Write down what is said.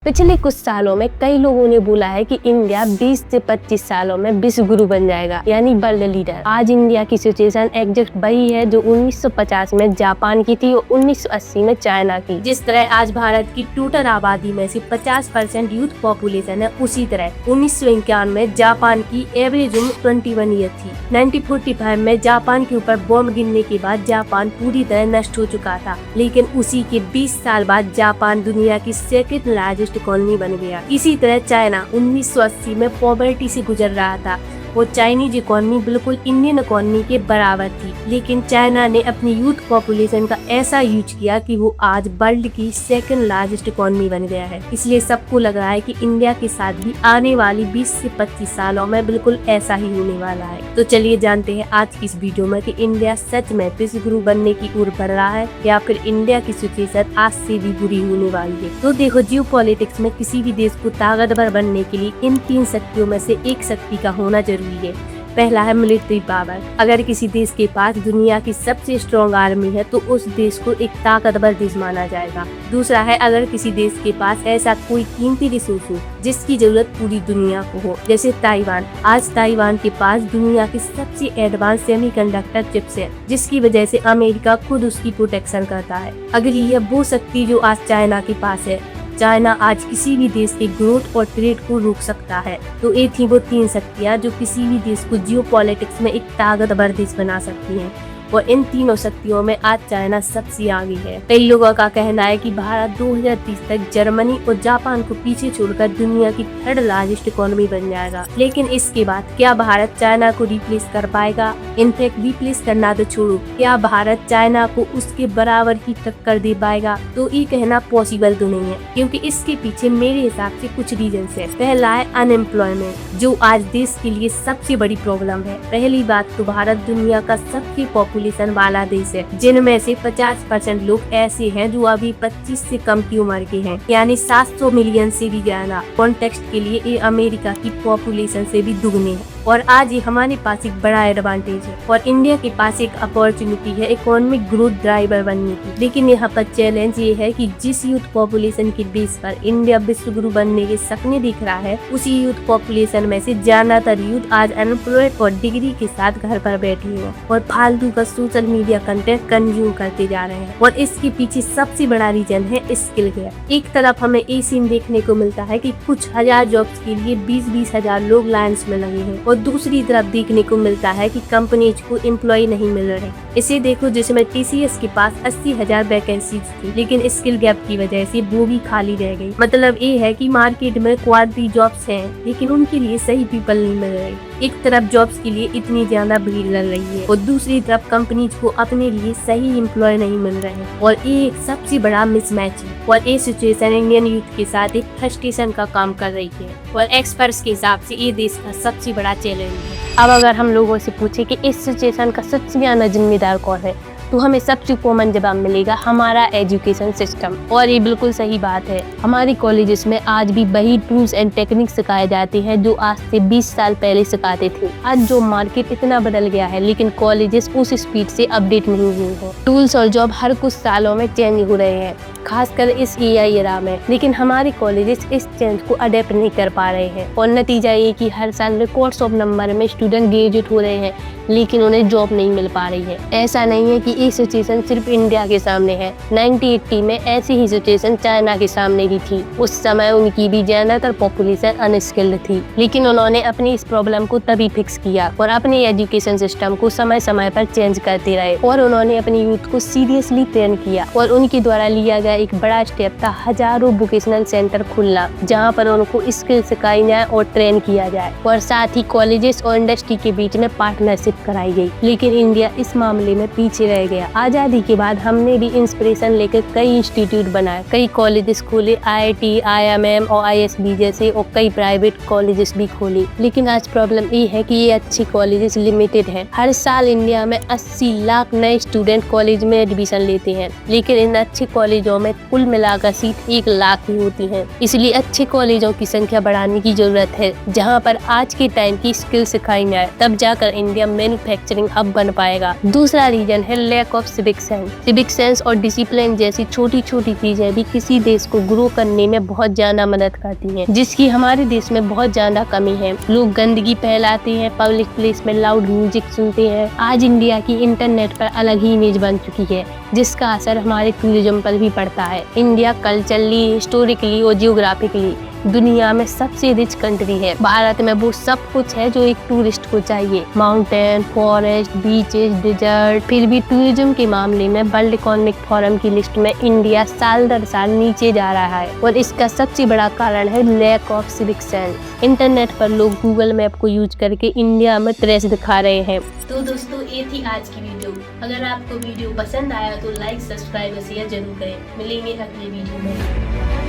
पिछले कुछ सालों में कई लोगों ने बोला है कि इंडिया 20 से 25 सालों में विश्व गुरु बन जाएगा, यानी वर्ल्ड लीडर। आज इंडिया की सिचुएशन एग्जैक्ट वही है जो 1950 में जापान की थी और 1980 में चाइना की। जिस तरह आज भारत की टोटल आबादी में से 50% यूथ पॉपुलेशन है, उसी तरह 1951 में जापान की एवरेज उम्र 21 ईयर थी। 1945 में जापान के ऊपर बॉम्ब गिरने के बाद जापान पूरी तरह नष्ट हो चुका था, लेकिन उसी के 20 साल बाद जापान दुनिया की सेकंड लार्जेस्ट इकोनॉमी बन गया। इसी तरह चाइना 1980 में पॉवर्टी से गुजर रहा था। वो चाइनीज इकोनॉमी बिल्कुल इंडियन इकोनॉमी के बराबर थी, लेकिन चाइना ने अपनी यूथ पॉपुलेशन का ऐसा यूज किया कि वो आज वर्ल्ड की सेकंड लार्जेस्ट इकोनॉमी बन गया है। इसलिए सबको लग रहा है कि इंडिया के साथ भी आने वाली 20 से 25 सालों में बिल्कुल ऐसा ही होने वाला है। तो चलिए जानते हैं आज की इस वीडियो में कि इंडिया सच में विश्व गुरु बनने की ओर बढ़ रहा है या फिर इंडिया की सिचुएशन आज से भी बुरी होने वाली है। तो देखो, जियोपॉलिटिक्स में किसी भी देश को ताकतवर बनने के लिए इन 3 शक्तियों में से एक शक्ति का होना जरूरी है। पहला है मिलिट्री पावर। अगर किसी देश के पास दुनिया की सबसे स्ट्रॉन्ग आर्मी है तो उस देश को एक ताकतवर देश माना जाएगा। दूसरा है अगर किसी देश के पास ऐसा कोई कीमती रिसोर्स हो जिसकी जरूरत पूरी दुनिया को हो, जैसे ताइवान। आज ताइवान के पास दुनिया की सबसे एडवांस सेमीकंडक्टर चिप्स है, जिसकी वजह से अमेरिका खुद उसकी प्रोटेक्शन करता है। अगर यह वो शक्ति जो आज चाइना के पास है, चाइना आज किसी भी देश के ग्रोथ और ट्रेड को रोक सकता है। तो ये थी वो 3 शक्तियाँ जो किसी भी देश को जियोपॉलिटिक्स में एक ताकतवर देश बना सकती हैं। और इन तीनों शक्तियों में आज चाइना सबसे आगे है। कई लोगों का कहना है कि भारत 2030 तक जर्मनी और जापान को पीछे छोड़कर दुनिया की 3rd लार्जेस्ट इकोनॉमी बन जाएगा। लेकिन इसके बाद क्या भारत चाइना को रिप्लेस कर पाएगा? इनफैक्ट रिप्लेस करना तो छोड़ो, क्या भारत चाइना को उसके बराबर ही टक्कर दे पाएगा? तो ये कहना पॉसिबल तो नहीं है, क्योंकि इसके पीछे मेरे हिसाब से कुछ रीजन है। पहला है अनएम्प्लॉयमेंट, जो आज देश के लिए सबसे बड़ी प्रॉब्लम है। पहली बात तो भारत दुनिया का सबसे पॉपुलर वाला देश है, जिनमें से 50% लोग ऐसे हैं जो अभी 25 से कम की उम्र के हैं, यानी 700 मिलियन से भी ज्यादा। कॉन्टेक्स्ट के लिए ये अमेरिका की पॉपुलेशन से भी दुगने है। और आज ये हमारे पास एक बड़ा एडवांटेज है और इंडिया के पास एक अपॉर्चुनिटी है इकोनॉमिक ग्रोथ ड्राइवर बनने की। लेकिन यहाँ पर चैलेंज ये है कि जिस यूथ पॉपुलेशन के बेस पर इंडिया विश्व गुरु बनने के सपने दिख रहा है, उसी यूथ पॉपुलेशन में से ज्यादातर यूथ आज अनएम्प्लॉयड और डिग्री के साथ घर पर बैठे हैं और फालतू का सोशल मीडिया कंटेंट कंज्यूम करते जा रहे हैं। और इसके पीछे सबसे बड़ा रीजन है स्किल गैप। एक तरफ हमें ये सीन देखने को मिलता है कि कुछ हजार जॉब्स के लिए 20-20 हजार लोग लाइन्स में लगे हैं, और दूसरी तरफ देखने को मिलता है कि कंपनीज को एम्प्लॉय नहीं मिल रहे। इसे देखो, जिसमें TCS के पास 80,000 वैकेंसीज थी, लेकिन स्किल गैप की वजह से वो भी खाली रह गई। मतलब ये है कि मार्केट में क्वालिटी जॉब्स हैं, लेकिन उनके लिए सही पीपल नहीं मिल रहे। एक तरफ जॉब्स के लिए इतनी ज्यादा भीड़ लग रही है और दूसरी तरफ कंपनीज को अपने लिए सही एम्प्लॉय नहीं मिल रहे हैं, और ये एक सबसे बड़ा मिसमैच है। और ये सिचुएशन इंडियन यूथ के साथ एक फ्रस्ट्रेशन का काम कर रही है और एक्सपर्ट्स के हिसाब से ये देश का सबसे बड़ा चैलेंज है। अब अगर हम लोगों से पूछे कि इस सिचुएशन का सबसे ज्यादा जिम्मेदार कौन है, तो हमें सबसे कॉमन जवाब मिलेगा हमारा एजुकेशन सिस्टम। और ये बिल्कुल सही बात है। हमारी कॉलेजेस में आज भी वही टूल्स एंड टेक्निक सिखाए जाते हैं जो आज से 20 साल पहले सिखाते थे। आज जो मार्केट इतना बदल गया है, लेकिन कॉलेजेस उस स्पीड से अपडेट नहीं हुए हैं। टूल्स और जॉब हर कुछ सालों में चेंज हो रहे हैं, खासकर इस AI एरा में। लेकिन हमारे कॉलेजेस इस चेंज को अडेप्ट नहीं कर पा रहे हैं, और नतीजा ये कि हर साल रिकॉर्ड्स ऑफ नंबर में स्टूडेंट ग्रेजुएट हो रहे हैं, लेकिन उन्हें जॉब नहीं मिल पा रही है। ऐसा नहीं है कि ये सिचुएशन सिर्फ इंडिया के सामने है। 1980 में ऐसी ही सिचुएशन चाइना के सामने भी थी। उस समय उनकी भी ज्यादातर पॉपुलेशन अनस्किल्ड थी, लेकिन उन्होंने अपनी इस प्रॉब्लम को तभी फिक्स किया और अपने एजुकेशन सिस्टम को समय समय पर चेंज करते रहे। और उन्होंने अपनी यूथ को सीरियसली ट्रेन किया, और उनके द्वारा लिया गया एक बड़ा स्टेप था हजारों वोकेशनल सेंटर खुलना, जहाँ पर उनको स्किल सिखाई जाए और ट्रेन किया जाए। और साथ ही कॉलेजेस और इंडस्ट्री के बीच में पार्टनरशिप कराई गई। लेकिन इंडिया इस मामले में पीछे रह गया। आजादी के बाद हमने भी इंस्पिरेशन लेकर कई इंस्टीट्यूट बनाए, कई कॉलेजेस खोले, IIT, IIM और ISB जैसे, और कई प्राइवेट कॉलेजेस भी खोले। लेकिन आज प्रॉब्लम ये है कि ये अच्छी कॉलेजेस लिमिटेड हैं। हर साल इंडिया में 80 लाख नए स्टूडेंट कॉलेज में एडमिशन लेते हैं, लेकिन इन अच्छे कॉलेजों में कुल मिलाकर सीट 1 लाख ही होती है। इसलिए अच्छे कॉलेजों की संख्या बढ़ाने की जरूरत है, जहाँ पर आज के टाइम की स्किल सिखाई जाए, तब जाकर इंडिया मैन्युफैक्चरिंग हब बन पाएगा। दूसरा रीजन है lack of civic sense. Civic sense और डिसिप्लिन जैसी छोटी छोटी चीजें भी किसी देश को ग्रो करने में बहुत ज्यादा मदद करती हैं, जिसकी हमारे देश में बहुत ज्यादा कमी है। लोग गंदगी फैलाते हैं, पब्लिक प्लेस में लाउड म्यूजिक सुनते हैं। आज इंडिया की इंटरनेट पर अलग ही इमेज बन चुकी है, जिसका असर हमारे टूरिज्म पर भी पड़ता है। इंडिया कल्चरली, हिस्टोरिकली और जियोग्राफिकली दुनिया में सबसे रिच कंट्री है। भारत में वो सब कुछ है जो एक टूरिस्ट को चाहिए, माउंटेन, फॉरेस्ट, बीचेस, डिजर्ट। फिर भी टूरिज्म के मामले में वर्ल्ड इकोनॉमिक फोरम की लिस्ट में इंडिया साल दर साल नीचे जा रहा है, और इसका सबसे बड़ा कारण है lack of civic sense. Internet पर लोग गूगल मैप को यूज करके इंडिया में ट्रेस दिखा रहे हैं। तो दोस्तों, ये थी आज की वीडियो। अगर आपको वीडियो पसंद आया तो लाइक, सब्सक्राइब और शेयर जरूर करें। मिलेंगे अगले वीडियो में।